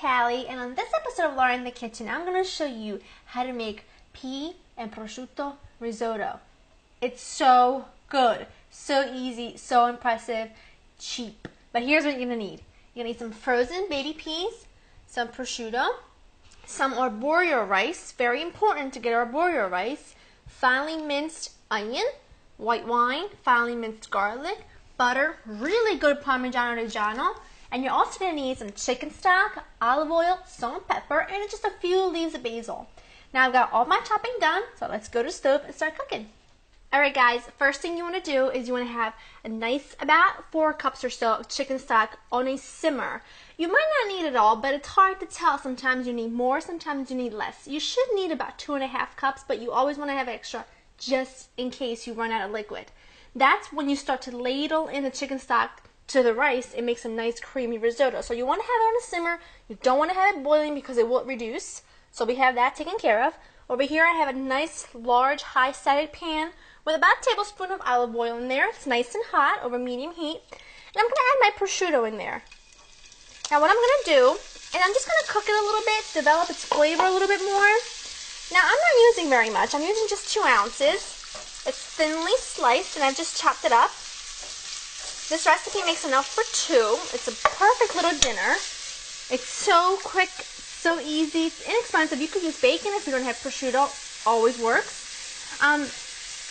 Callie, and on this episode of Laura in the Kitchen, I'm going to show you how to make pea and prosciutto risotto. It's so good, so easy, so impressive, cheap. But here's what you're going to need. You're going to need some frozen baby peas, some prosciutto, some arborio rice, very important to get arborio rice, finely minced onion, white wine, finely minced garlic, butter, really good Parmigiano Reggiano, and you're also going to need some chicken stock, olive oil, salt and pepper, and just a few leaves of basil. Now I've got all my chopping done, so let's go to the stove and start cooking. Alright guys, first thing you want to do is you want to have a nice, about 4 cups or so of chicken stock on a simmer. You might not need it all, but it's hard to tell. Sometimes you need more, sometimes you need less. You should need about 2.5 cups, but you always want to have extra just in case you run out of liquid. That's when you start to ladle in the chicken stock to the rice. It makes a nice creamy risotto. So you want to have it on a simmer. You don't want to have it boiling because it will reduce. So we have that taken care of. Over here I have a nice large high-sided pan with about a tablespoon of olive oil in there. It's nice and hot over medium heat. And I'm going to add my prosciutto in there. Now what I'm going to do, and I'm just going to cook it a little bit, develop its flavor a little bit more. Now I'm not using very much. I'm using just 2 ounces. It's thinly sliced and I've just chopped it up. This recipe makes enough for 2. It's a perfect little dinner. It's so quick, so easy, it's inexpensive. You could use bacon if you don't have prosciutto. Always works.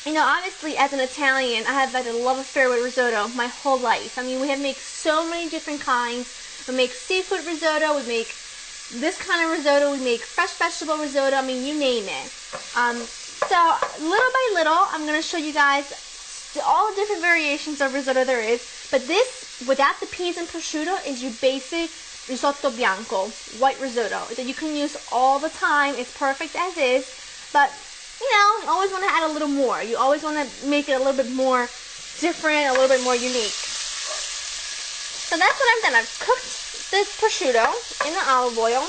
You know, obviously as an Italian, I have had a love affair with risotto my whole life. I mean, we have made so many different kinds. We make seafood risotto, we make this kind of risotto, we make fresh vegetable risotto, I mean, you name it. So, little by little, I'm going to show you guys all the different variations of risotto there is. But this, without the peas and prosciutto, is your basic risotto bianco, white risotto, that you can use all the time. It's perfect as is, but you know, you always want to add a little more. You always want to make it a little bit more different, a little bit more unique. So that's what I've done. I've cooked this prosciutto in the olive oil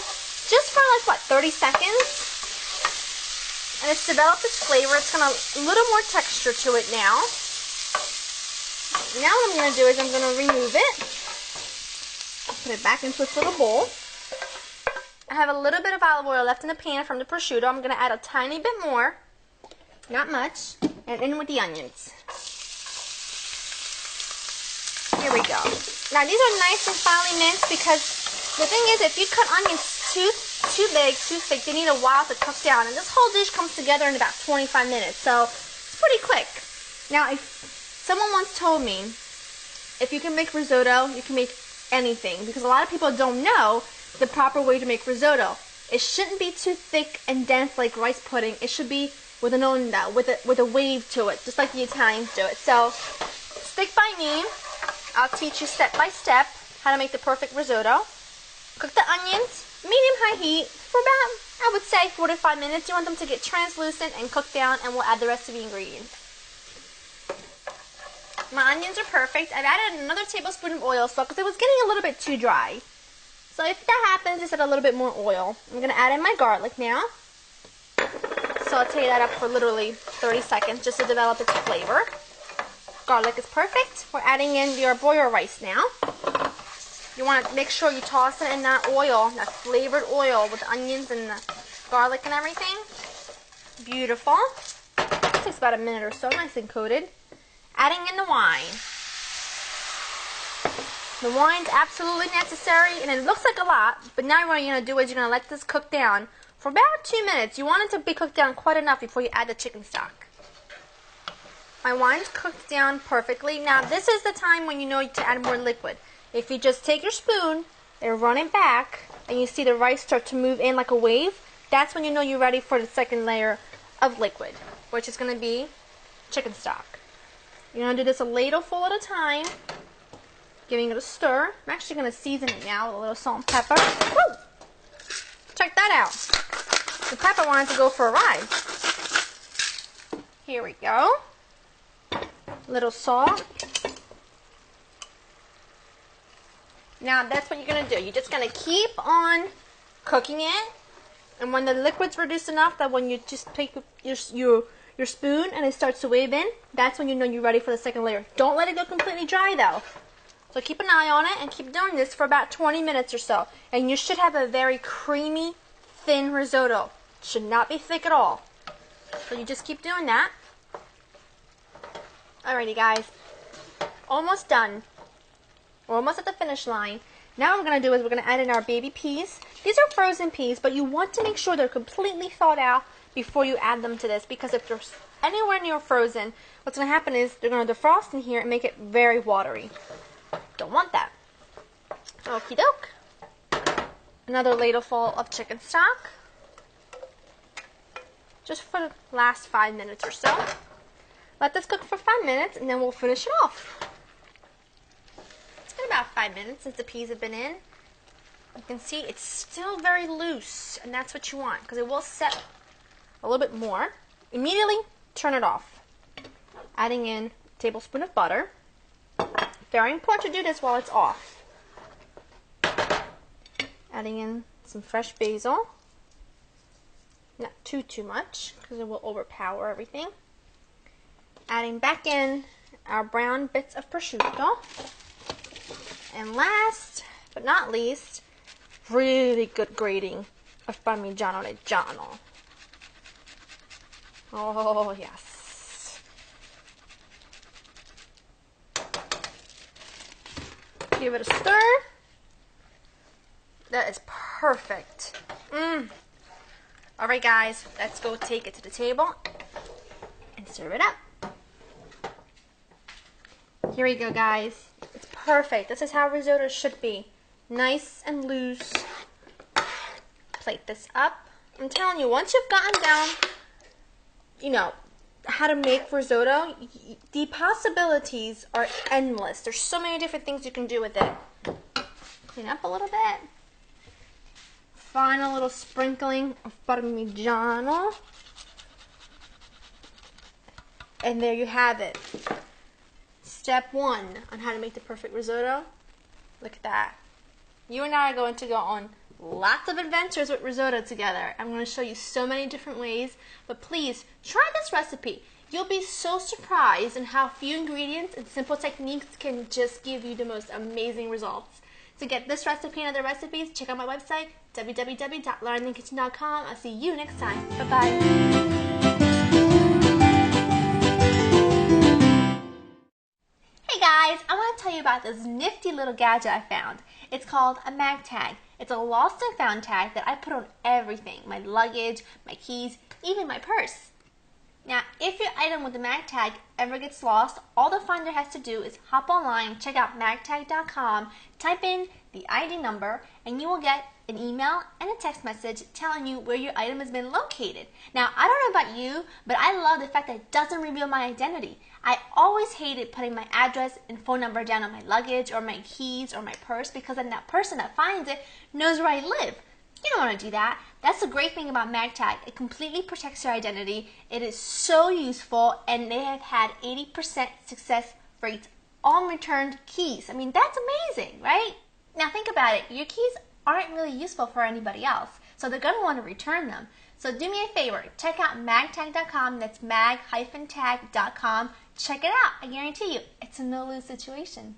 just for like, what, 30 seconds? And it's developed its flavor. It's got a little more texture to it now. Now what I'm going to do is I'm going to remove it. Put it back into its little bowl. I have a little bit of olive oil left in the pan from the prosciutto. I'm going to add a tiny bit more, not much, and in with the onions. Here we go. Now these are nice and finely minced because the thing is, if you cut onions too big, too thick, they need a while to cook down. And this whole dish comes together in about 25 minutes, so it's pretty quick. Now, if someone once told me, if you can make risotto, you can make anything, because a lot of people don't know the proper way to make risotto. It shouldn't be too thick and dense like rice pudding. It should be with an onda, with a wave to it, just like the Italians do it. So, stick by me. I'll teach you step by step how to make the perfect risotto. Cook the onions, medium-high heat, for about, I would say, 45 minutes. You want them to get translucent and cook down, and we'll add the rest of the ingredients. My onions are perfect. I've added another tablespoon of oil because it was getting a little bit too dry. So if that happens, just add a little bit more oil. I'm going to add in my garlic now. Saute that up for literally 30 seconds just to develop its flavor. Garlic is perfect. We're adding in the arborio rice now. You want to make sure you toss it in that oil, that flavored oil with the onions and the garlic and everything. Beautiful. It takes about a minute or so, nice and coated. Adding in the wine. The wine's absolutely necessary, and it looks like a lot, but now what you're going to do is you're going to let this cook down for about 2 minutes. You want it to be cooked down quite enough before you add the chicken stock. My wine's cooked down perfectly. Now this is the time when you know to add more liquid. If you just take your spoon and run it back, and you see the rice start to move in like a wave, that's when you know you're ready for the second layer of liquid, which is going to be chicken stock. You're going to do this a ladle full at a time, giving it a stir. I'm actually going to season it now with a little salt and pepper. Woo! Check that out. The pepper wanted to go for a ride. Here we go. Little salt. Now that's what you're going to do. You're just going to keep on cooking it. And when the liquid's reduced enough that when you just take your spoon and it starts to wave in, that's when you know you're ready for the second layer. Don't let it go completely dry though. So So keep an eye on it and keep doing this for about 20 minutes or so. And you should have a very creamy, thin risotto. Should not be thick at all. So you just keep doing that. Alrighty guys, almost done. We're almost at the finish line. Now what we're going to do is we're going to add in our baby peas. These are frozen peas, but you want to make sure they're completely thawed out before you add them to this, because if they're anywhere near frozen, what's going to happen is they're going to defrost in here and make it very watery. Don't want that. Okie doke. Another ladleful of chicken stock. Just for the last 5 minutes or so. Let this cook for 5 minutes and then we'll finish it off. It's been about 5 minutes since the peas have been in. You can see it's still very loose, and that's what you want because it will set a little bit more. Immediately turn it off. Adding in a tablespoon of butter. Very important to do this while it's off. Adding in some fresh basil. Not too much because it will overpower everything. Adding back in our brown bits of prosciutto. And last but not least, really good grating of Parmigiano Reggiano. Oh yes. Give it a stir. That is perfect. Alright guys, let's go take it to the table and serve it up. Here we go guys. It's perfect. This is how risotto should be. Nice and loose. Plate this up. I'm telling you, once you've gotten down, you know, how to make risotto, the possibilities are endless. There's so many different things you can do with it. Clean up a little bit. Final little sprinkling of Parmigiano. And there you have it. Step 1 on how to make the perfect risotto. Look at that. You and I are going to go on lots of adventures with risotto together. I'm going to show you so many different ways, but please try this recipe. You'll be so surprised in how few ingredients and simple techniques can just give you the most amazing results. To get this recipe and other recipes, check out my website, www.laureninthekitchen.com. I'll see you next time. Bye-bye. Hey guys, I want to tell you about this nifty little gadget I found. It's called a mag tag. It's a lost and found tag that I put on everything, my luggage, my keys, even my purse. Now, if your item with the mag tag ever gets lost, all the finder has to do is hop online, check out magtag.com, type in the ID number, and you will get an email and a text message telling you where your item has been located. Now, I don't know about you, but I love the fact that it doesn't reveal my identity. I always hated putting my address and phone number down on my luggage or my keys or my purse, because then that person that finds it knows where I live. You don't want to do that. That's the great thing about MagTag. It completely protects your identity. It is so useful, and they have had 80% success rates on returned keys. I mean, that's amazing, right? Now think about it. Your keys aren't really useful for anybody else, so they're going to want to return them. So do me a favor. Check out magtag.com. That's mag-tag.com. Check it out. I guarantee you, it's a no-lose situation.